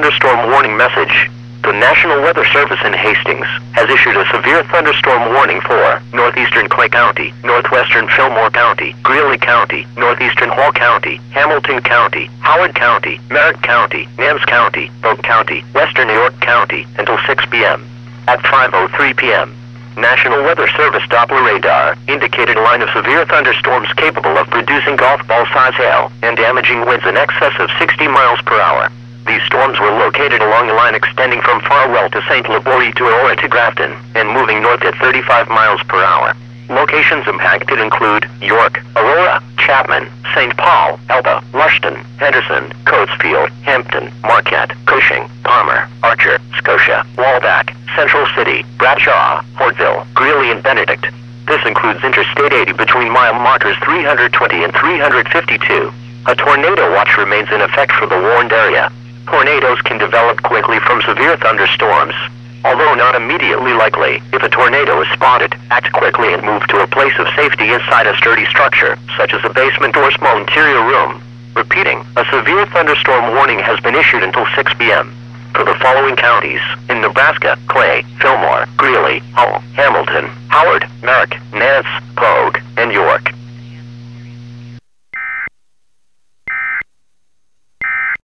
thunderstorm warning message. The National Weather Service in Hastings has issued a severe thunderstorm warning for Northeastern Clay County, Northwestern Fillmore County, Greely County, Northeastern Hall County, Hamilton County, Howard County, Merrick County, Nance County, Polk County, Western New York County until 6 p.m. At 5:03 p.m., National Weather Service Doppler radar indicated a line of severe thunderstorms capable of producing golf ball-size hail and damaging winds in excess of 60 miles per hour. These storms were located along a line extending from Farwell to St. Laborie to Aurora to Grafton and moving north at 35 miles per hour. Locations impacted include York, Aurora, Chapman, St. Paul, Elba, Lushton, Henderson, Coatesfield, Hampton, Marquette, Cushing, Palmer, Archer, Scotia, Walbach, Central City, Bradshaw, Fortville, Greely, and Benedict. This includes Interstate 80 between mile markers 320 and 352. A tornado watch remains in effect for the warned area. Tornadoes can develop quickly from severe thunderstorms. Although not immediately likely, if a tornado is spotted, act quickly and move to a place of safety inside a sturdy structure, such as a basement or small interior room. Repeating, a severe thunderstorm warning has been issued until 6 p.m. for the following counties in Nebraska: Clay, Fillmore, Greely, Hull, Hamilton, Howard, Merrick, Nance, Polk, and York.